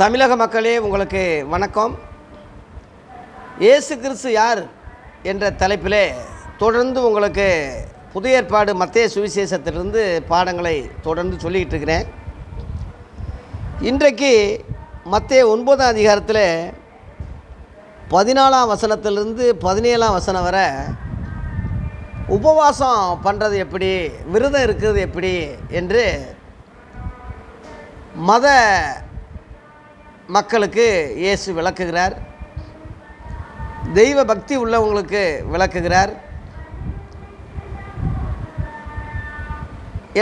தமிழக மக்களே, உங்களுக்கு வணக்கம். இயேசு கிறிஸ்து யார் என்ற தலைப்பிலே தொடர்ந்து உங்களுக்கு புதிய ஏற்பாடு மத்தேயு சுவிசேஷத்திலிருந்து பாடங்களை தொடர்ந்து சொல்லிக்கிட்டு இருக்கிறேன். இன்றைக்கு மத்தேயு 9ஆம் அதிகாரத்தில் 14ஆம் வசனத்திலிருந்து 17ஆம் வசனம் வரை உபவாசம் பண்ணுறது எப்படி, விரதம் இருக்கிறது எப்படி என்று மத மக்களுக்கு இயேசு விளக்குகிறார். தெய்வ பக்தி உள்ளவங்களுக்கு விளக்குகிறார்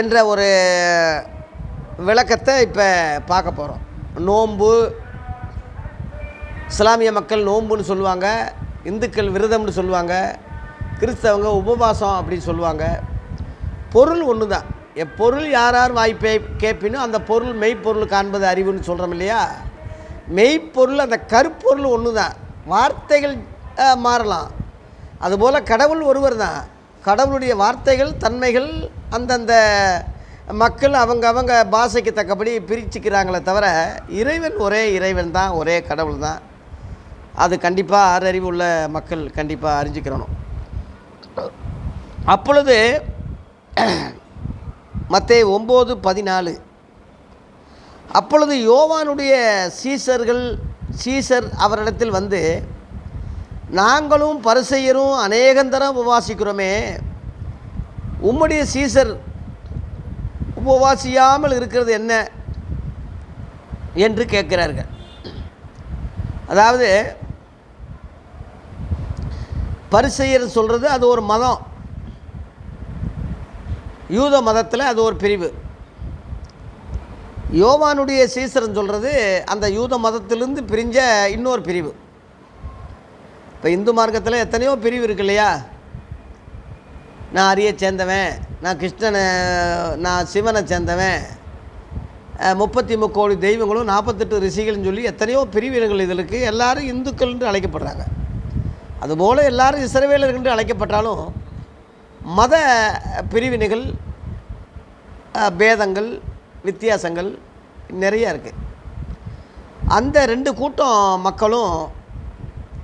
என்ற ஒரு விளக்கத்தை இப்போ பார்க்க போகிறோம். நோன்பு, இஸ்லாமிய மக்கள் நோன்புன்னு சொல்லுவாங்க, இந்துக்கள் விரதம்னு சொல்லுவாங்க, கிறிஸ்தவங்க உபவாசம் அப்படின்னு சொல்லுவாங்க. பொருள் ஒன்று தான். எப்பொருள் யார் யார் வாய்ப்பை கேட்பினோ அந்த பொருள் மெய்ப்பொருள் காண்பது அறிவுன்னு சொல்கிறோம் இல்லையா? மெய்ப்பொருள் அந்த கருப்பொருள் ஒன்று தான். வார்த்தைகள் மாறலாம். அதுபோல் கடவுள் ஒருவர் தான். கடவுளுடைய வார்த்தைகள் தன்மைகள் அந்தந்த மக்கள் அவங்க பாஷைக்கு தக்கபடி பிரிச்சுக்கிறாங்களே தவிர இறைவன் ஒரே இறைவன் தான், ஒரே கடவுள் தான். அது கண்டிப்பாக ஆறறிவு உள்ள மக்கள் கண்டிப்பாக அறிஞ்சிக்கிறணும். அப்பொழுது மத்தேயு 9:14, அப்பொழுது யோவானுடைய சீசர் அவரிடத்தில் வந்து, நாங்களும் பரிசேயரும் அநேகந்தரம் உபவாசிக்கிறோமே, உம்முடைய சீசர் உபவாசியாமல் இருக்கிறது என்ன என்று கேட்கிறார்கள். அதாவது பரிசேயர் சொல்கிறது அது ஒரு மதம். யூத மதத்தில் அது ஒரு பிரிவு. யோவானுடைய சீசர்ன்னு சொல்கிறது அந்த யூத மதத்திலிருந்து பிரிஞ்ச இன்னொரு பிரிவு. இப்போ இந்து மார்க்கத்தில் எத்தனையோ பிரிவு இருக்கு இல்லையா? நான் அரியை சேர்ந்தவன், நான் கிருஷ்ணனை, நான் சிவனை சேர்ந்தவன், 33 கோடி தெய்வங்களும் 48 ரிஷிகள்னு சொல்லி எத்தனையோ பிரிவினர்கள் இதில் இருக்குது. எல்லோரும் இந்துக்கள் என்று அழைக்கப்படுறாங்க. அதுபோல் எல்லாரும் இஸ்ரவேலர்கள் என்று அழைக்கப்பட்டாலும் மத பிரிவினைகள், பேதங்கள், வித்தியாசங்கள் நிறையா இருக்குது. அந்த 2 கூட்டம் மக்களும்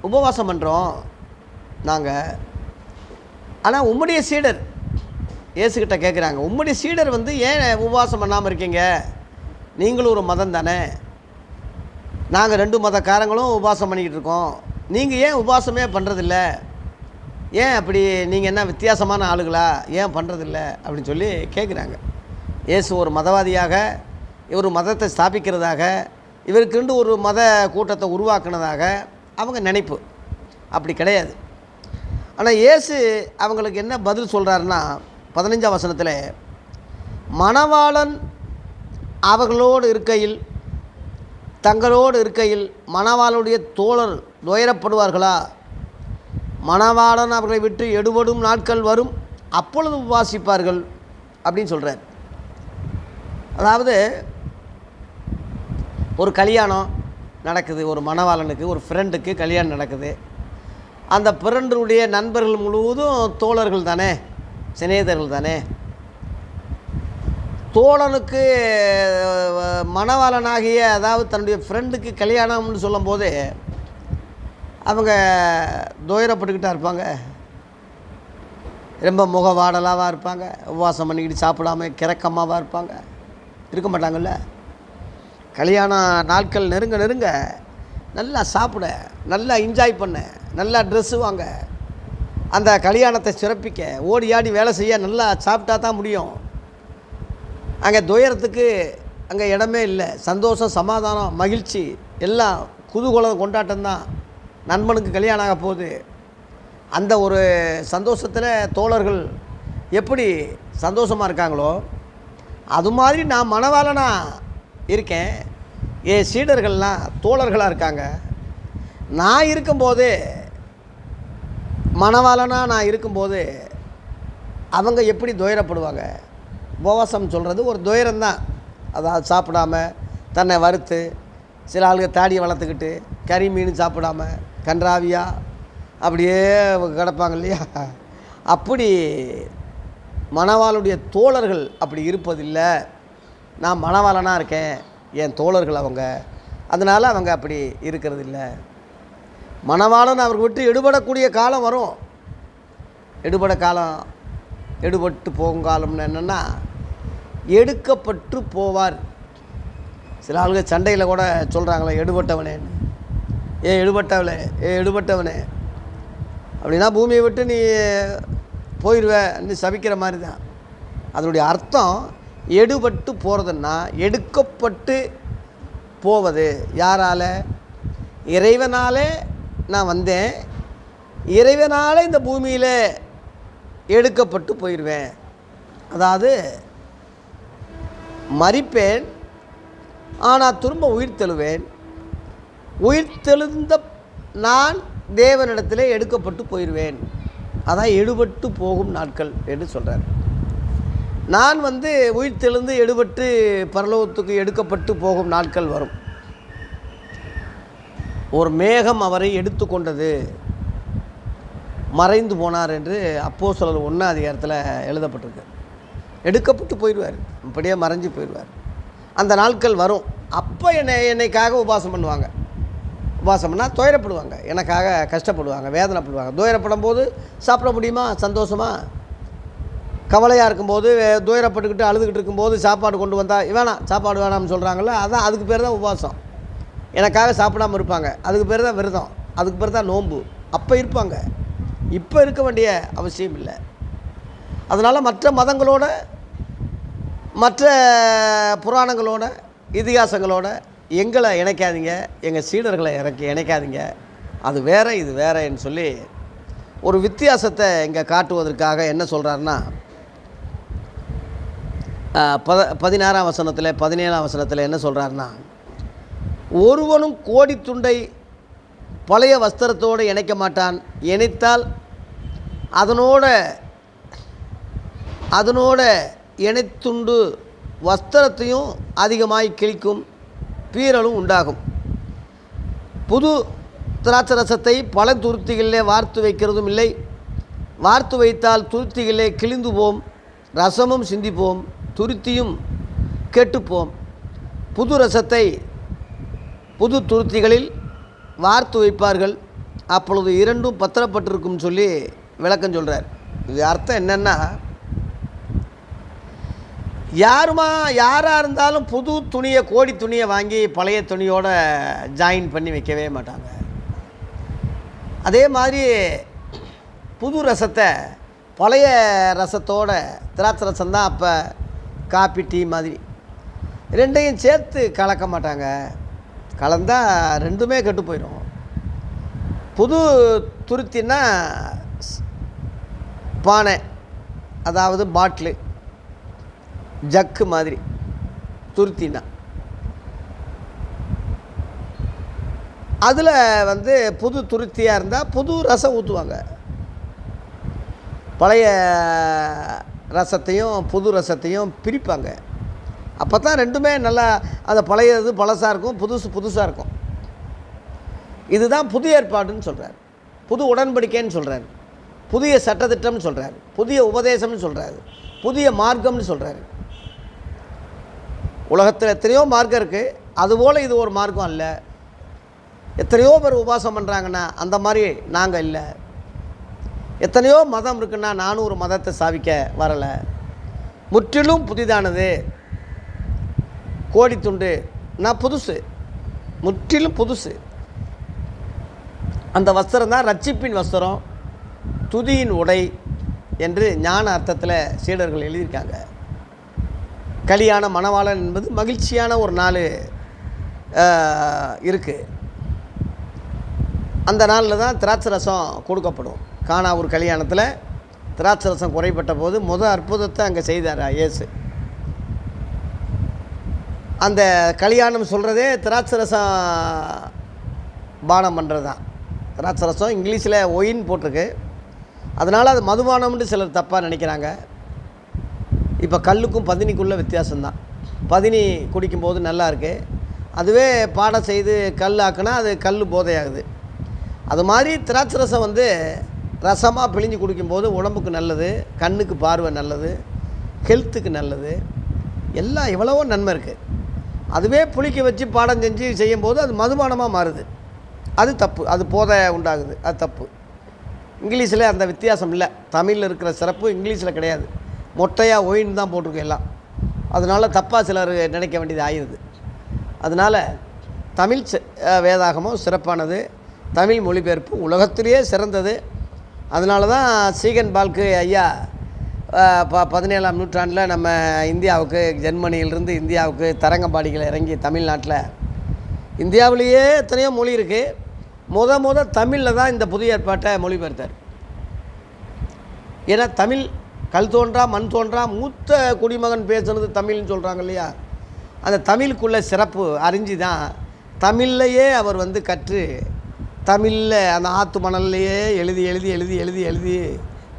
உபவாசம் பண்ணுறோம் நாங்கள். ஆனால் உம்முடைய சீடர் இயேசுக்கிட்ட கேட்குறாங்க, உம்முடைய சீடர் வந்து ஏன் உபவாசம் பண்ணாமல் இருக்கீங்க? நீங்களும் ஒரு மதம் தானே, நாங்கள் 2 மதக்காரங்களும் உபவாசம் பண்ணிக்கிட்டு இருக்கோம், நீங்கள் ஏன் உபவாசமே பண்ணுறதில்ல? ஏன் அப்படி, நீங்கள் என்ன வித்தியாசமான ஆளுகளா, ஏன் பண்ணுறதில்ல அப்படின்னு சொல்லி கேட்குறாங்க. இயேசு ஒரு மதவாதியாக, இவர் மதத்தை ஸ்தாபிக்கிறதாக, இவருக்குண்டு ஒரு மத கூட்டத்தை உருவாக்குனதாக அவங்க நினைப்பு. அப்படி கிடையாது. ஆனால் இயேசு அவங்களுக்கு என்ன பதில் சொல்கிறாருன்னா 15ஆம் வசனத்தில், மணவாளன் அவர்களோடு இருக்கையில், தங்களோடு இருக்கையில் மணவாளுடைய தோழர் துயரப்படுவார்களா? மணவாளன் அவர்களை விட்டு எடுபடும் நாட்கள் வரும், அப்பொழுது உபவாசிப்பார்கள் அப்படின்னு சொல்கிறார். அதாவது ஒரு கல்யாணம் நடக்குது, ஒரு மணவாளனுக்கு ஒரு ஃப்ரெண்டுக்கு கல்யாணம் நடக்குது. அந்த ஃப்ரெண்டுடைய நண்பர்கள் முழுவதும் தோழர்கள் தானே, சிநேகிதர்கள் தானே. தோழனுக்கு மணவாளனாகிய, அதாவது தன்னுடைய ஃப்ரெண்டுக்கு கல்யாணம்னு சொல்லும்போது அவங்க துயரப்பட்டுக்கிட்டா இருப்பாங்க, ரொம்ப முகவாடலாக இருப்பாங்க, உபவாசம் பண்ணிக்கிட்டு சாப்பிடாம கிறக்கமாவாக இருப்பாங்க, இருக்க மாட்டாங்கள்ல. கல்யாண நாட்கள் நெருங்க நல்லா சாப்பிட, நல்லா என்ஜாய் பண்ண, நல்லா ட்ரெஸ்ஸு வாங்க, அந்த கல்யாணத்தை சிறப்பிக்க ஓடி ஆடி வேலை செய்ய, நல்லா சாப்பிட்டா தான் முடியும். அங்கே துயரத்துக்கு அங்கே இடமே இல்லை. சந்தோஷம், சமாதானம், மகிழ்ச்சி, எல்லாம் குதூகலம், கொண்டாட்டம் தான். நண்பனுக்கு கல்யாணம் ஆக போகுது. அந்த ஒரு சந்தோஷத்தில் தோழர்கள் எப்படி சந்தோஷமாக இருக்காங்களோ அது மாதிரி நான் மணவாளனாக இருக்கேன், என் சீடர்கள்லாம் தோழர்களாக இருக்காங்க. நான் இருக்கும்போது, மணவாளனாக நான் இருக்கும்போது அவங்க எப்படி துயரப்படுவாங்க? உபவாசம் சொல்கிறது ஒரு துயரம்தான். அதாவது சாப்பிடாம தன்னை வறுத்து, சில ஆளுங்க தாடியை வளர்த்துக்கிட்டு கறி மீன் சாப்பிடாம கன்றாவியாக அப்படியே கிடப்பாங்க இல்லையா? அப்படி மணவாளுடைய தோழர்கள் அப்படி இருப்பதில்லை. நான் மணவாளனாக இருக்கேன், என் தோழர்கள் அவங்க அதனால் அவங்க அப்படி இருக்கிறது இல்லை. மணவாளன் அவர்கள் விட்டு எடுபடக்கூடிய காலம் வரும். எடுபட்டு போகும் காலம்னு என்னென்னா, எடுக்கப்பட்டு போவார். சில ஆளுங்க சண்டையில் கூட சொல்கிறாங்களே எடுபட்டவனேன்னு. எடுபட்டவனே அப்படின்னா பூமியை விட்டு நீ போயிடுவ, நீ சபிக்கிற மாதிரி தான். அதனுடைய அர்த்தம் எடுபட்டு போகிறதுன்னா எடுக்கப்பட்டு போவது. யாரால்? இறைவனாலே நான் வந்தேன், இறைவனால் இந்த பூமியில் எடுக்கப்பட்டு போயிடுவேன். அதாவது மரிப்பேன், ஆனால் திரும்ப உயிர் தெழுவேன். உயிர் தெழுந்த நான் தேவனிடத்தில் எடுக்கப்பட்டு போயிடுவேன். அதான் எடுபட்டு போகும் நாட்கள் என்று சொல்கிறார். நான் உயிர் தெழுந்து எடுபட்டு பரலோகத்துக்கு எடுக்கப்பட்டு போகும் நாட்கள் வரும். ஒரு மேகம் அவரை எடுத்து கொண்டது, மறைந்து போனார் என்று அப்போஸ்தலர் 1 அதிகாரத்தில் எழுதப்பட்டிருக்கு. எடுக்கப்பட்டு போயிடுவார், அப்படியே மறைஞ்சு போயிடுவார். அந்த நாட்கள் வரும். அப்போ என்னைக்காக உபாசம் பண்ணுவாங்க. உபாசம் பண்ணால் துயரப்படுவாங்க, எனக்காக கஷ்டப்படுவாங்க, வேதனைப்படுவாங்க. துயரப்படும் போது சாப்பிட முடியுமா? சந்தோஷமாக கவலையாக இருக்கும்போது, துயரப்பட்டுக்கிட்டு அழுதுகிட்டு இருக்கும்போது சாப்பாடு கொண்டு வந்தால் சாப்பாடு வேணாம்னு சொல்கிறாங்கல்ல, அதான் அதுக்கு பேர் தான் உபாசம். எனக்காக சாப்பிடாமல் இருப்பாங்க, அதுக்கு பேர் தான் விரதம், அதுக்கு பேர் தான் நோன்பு. அப்போ இருப்பாங்க, இப்போ இருக்க வேண்டிய அவசியம் இல்லை. அதனால் மற்ற மதங்களோட, மற்ற புராணங்களோட, இதிகாசங்களோட எங்களை இணைக்காதீங்க, எங்கள் சீடர்களை இணைக்காதீங்க. அது வேறு, இது வேறேன்னு சொல்லி ஒரு வித்தியாசத்தை இங்கே காட்டுவதற்காக என்ன சொல்கிறாருன்னா, 16ஆம் வசனத்தில் 17ஆம் வசனத்தில் என்ன சொல்கிறாருன்னா, ஒருவனும் கோடி துண்டை பழைய வஸ்திரத்தோடு இணைக்க மாட்டான், இணைத்தால் அதனோட இணைத்துண்டு வஸ்திரத்தையும் அதிகமாய் கிழிக்கும், பீறலும் உண்டாகும். புது திராட்சரசத்தை பல துருத்திகளிலே வார்த்து வைக்கிறதும் இல்லை, வார்த்து வைத்தால் துருத்திகளிலே கிழிந்து போம், ரசமும் சிந்திப்போம், துருத்தியும் கெட்டுப்போம். புது ரசத்தை புது துருத்திகளில் வார்த்து வைப்பார்கள், அப்பொழுது இரண்டும் பத்திரப்பட்டிருக்கும் சொல்லி விளக்கம் சொல்கிறார். இது அர்த்தம் என்னென்னா, யாராக இருந்தாலும் புது துணியை, கோடி துணியை வாங்கி பழைய துணியோட ஜாயின் பண்ணி வைக்கவே மாட்டாங்க. அதே மாதிரி புது ரசத்தை பழைய ரசத்தோட, திராட்சை ரசம்தான் அப்போ காப்பி டீ மாதிரி, ரெண்டையும் சேர்த்து கலக்க மாட்டாங்க. கலந்தால் ரெண்டுமே கெட்டு போயிடும். புது துருத்தின்னா பானை, அதாவது பாட்டிலு, ஜக்கு மாதிரி துருத்தினா, அதில் புது துருத்தியாக இருந்தால் புது ரசம் ஊற்றுவாங்க. பழைய ரசத்தையும் புது ரசத்தையும் பிரிப்பாங்க. அப்போ தான் ரெண்டுமே நல்லா, அந்த பழையது பழசாக இருக்கும், புதுசாக இருக்கும். இதுதான் புதிய ஏற்பாடுன்னு சொல்கிறார், புது உடன்படிக்கைன்னு சொல்கிறார், புதிய சட்டத்திட்டம்னு சொல்கிறார், புதிய உபதேசம்னு சொல்கிறார், புதிய மார்க்கம்னு சொல்கிறார். உலகத்தில் எத்தனையோ மார்க்கம் இருக்குது, அதுபோல் இது ஒரு மார்க்கம் அல்ல. எத்தனையோ பேர் உபாசம் பண்ணுறாங்கன்னா அந்த மாதிரி நாங்கள் இல்லை. எத்தனையோ மதம் இருக்குன்னா நானும் ஒரு மதத்தை சாவிக்க வரலை. முற்றிலும் புதிதானது. கோடி துண்டு நான் புதுசு, முற்றிலும் புதுசு. அந்த வஸ்திரம் தான் ரட்சிப்பின் வஸ்திரம், துதியின் உடை என்று ஞான அர்த்தத்தில் சீடர்கள் எழுதியிருக்காங்க. கலியான மணவாளன் என்பது மகிழ்ச்சியான ஒரு நாள் இருக்குது. அந்த நாளில் தான் திராட்சை ரசம் கொடுக்கப்படும். கானா ஒரு கல்யாணத்தில் திராட்சை ரசம் குறைப்பட்ட போது அற்புதத்தை அங்கே செய்தார் இயேசு. அந்த கல்யாணம் சொல்கிறதே திராட்சை ரசம் பானம் பண்ணுறது தான். திராட்சை ரசம் இங்கிலீஷில் ஒயின் போட்டிருக்கு, அதனால் அது மதுபானம்னு சிலர் தப்பாக நினைக்கிறாங்க. இப்போ கல்லுக்கும் பதினிக்குள்ள வித்தியாசம்தான். பதினி குடிக்கும்போது நல்லா இருக்குது, அதுவே பாடம் செய்து கல் ஆக்குனா அது கல் போதையாகுது. அது மாதிரி திராட்சை ரசம் ரசமாக பிழிஞ்சு குடிக்கும்போது உடம்புக்கு நல்லது, கண்ணுக்கு பார்வை நல்லது, ஹெல்த்துக்கு நல்லது, எல்லாம் எவ்வளவோ நன்மை இருக்குது. அதுவே புளிக்க வச்சு பாடம் செஞ்சு செய்யும்போது அது மதுபானமாக மாறுது. அது தப்பு. அது போதை உண்டாகுது. அது தப்பு. இங்கிலீஷில் அந்த வித்தியாசம் இல்லை. தமிழில் இருக்கிற சிறப்பு இங்கிலீஷில் கிடையாது. மொட்டையாக ஒயின் தான் போட்டிருக்கு எல்லாம். அதனால் தப்பாக சிலர் நினைக்க வேண்டியது ஆயிடுது. அதனால் தமிழ் வேதாகமும் சிறப்பானது. தமிழ் மொழிபெயர்ப்பு உலகத்திலேயே சிறந்தது. அதனால தான் சீகன் பால்க்கு ஐயா 17ஆம் நூற்றாண்டில் நம்ம இந்தியாவுக்கு, ஜெர்மனியிலிருந்து இந்தியாவுக்கு தரங்கம்பாடிகள் இறங்கி தமிழ்நாட்டில், இந்தியாவிலேயே எத்தனையோ மொழி இருக்குது, தமிழில் தான் இந்த புதிய ஏற்பாட்டை மொழிபெயர்த்தார். ஏன்னா தமிழ் கல் தோன்றா மண் தோன்றா மூத்த குடிமகன் பேசுனது தமிழ்னு சொல்கிறாங்க இல்லையா, அந்த தமிழுக்குள்ள சிறப்பு அறிஞ்சு தான் தமிழ்லையே அவர் கற்று தமிழில் அந்த ஆற்று மணல்லையே எழுதி எழுதி எழுதி எழுதி எழுதி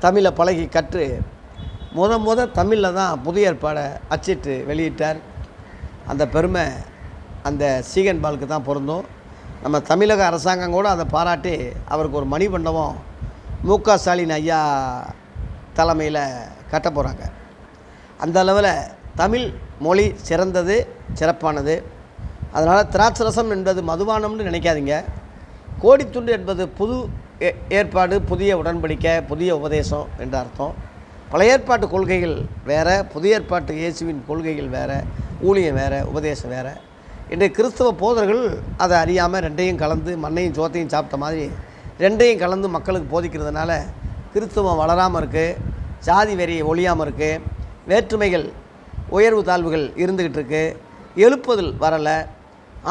தமிழை பழகி கற்று தமிழில் தான் புதிய ஏற்பாடை அச்சிட்டு வெளியிட்டார். அந்த பெருமை அந்த சீகன் பால்க்கு தான் பொருந்தும். நம்ம தமிழக அரசாங்கம் கூட அதை பாராட்டி அவருக்கு ஒரு மணிமண்டபம் மு.க. ஸ்டாலின் ஐயா தலைமையில் கட்ட போகிறாங்க. அந்த அளவில் தமிழ் மொழி சிறந்தது, சிறப்பானது. அதனால் திராட்சரசம் என்பது மதுபானம்னு நினைக்காதீங்க. கோடித்துண்டு என்பது புது ஏற்பாடு, புதிய உடன்படிக்கை, புதிய உபதேசம் என்ற அர்த்தம். பழைய ஏற்பாட்டு கொள்கைகள் வேறு, புதிய ஏற்பாட்டு இயேசுவின் கொள்கைகள் வேறு, ஊழியம் வேறு, உபதேசம் வேறு. இன்றைய கிறிஸ்தவ போதர்கள் அதை அறியாமல் ரெண்டையும் கலந்து மண்ணையும் சோத்தையும் சாப்பிட்ட மாதிரி ரெண்டையும் கலந்து மக்களுக்கு போதிக்கிறதுனால கிறிஸ்தவம் வளராமல் இருக்குது, ஜாதி வெறி ஒழியாமல் இருக்குது, வேற்றுமைகள் உயர்வு தாழ்வுகள் இருந்துக்கிட்டு இருக்குது, எழுப்புதல் வரலை.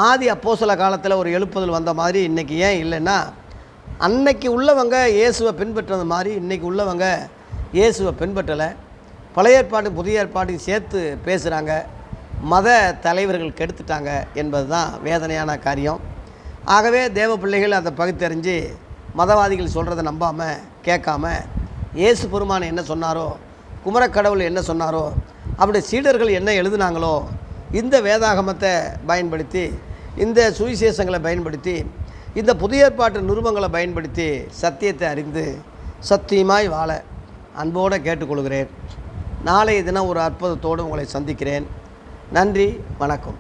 ஆதி அப்போஸ்தல காலத்தில் ஒரு எழுப்புதல் வந்த மாதிரி இன்றைக்கி ஏன் இல்லைன்னா, அன்னைக்கு உள்ளவங்க இயேசுவை பின்பற்றது மாதிரி இன்றைக்கி உள்ளவங்க இயேசுவை பின்பற்றலை. பழைய ஏற்பாடு புதிய ஏற்பாட்டையும் சேர்த்து பேசுகிறாங்க. மத தலைவர்கள் கெடுத்துட்டாங்க என்பது தான் வேதனையான காரியம். ஆகவே தேவ பிள்ளைகள் அதை பகுத்தறிஞ்சு மதவாதிகள் சொல்கிறத நம்பாமல் கேட்காம இயேசு பெருமான் என்ன சொன்னாரோ, குமரக்கடவுள் என்ன சொன்னாரோ, அப்படி சீடர்கள் என்ன எழுதுனாங்களோ, இந்த வேதாகமத்தை பயன்படுத்தி, இந்த சுவிசேஷங்களை பயன்படுத்தி, இந்த புதிய ஏற்பாட்டு நிருபங்களை பயன்படுத்தி சத்தியத்தை அறிந்து சத்தியமாய் வாழ அன்போடு கேட்டுக்கொள்கிறேன். நாளைய தினம் ஒரு அற்புதத்தோடு உங்களை சந்திக்கிறேன். நன்றி, வணக்கம்.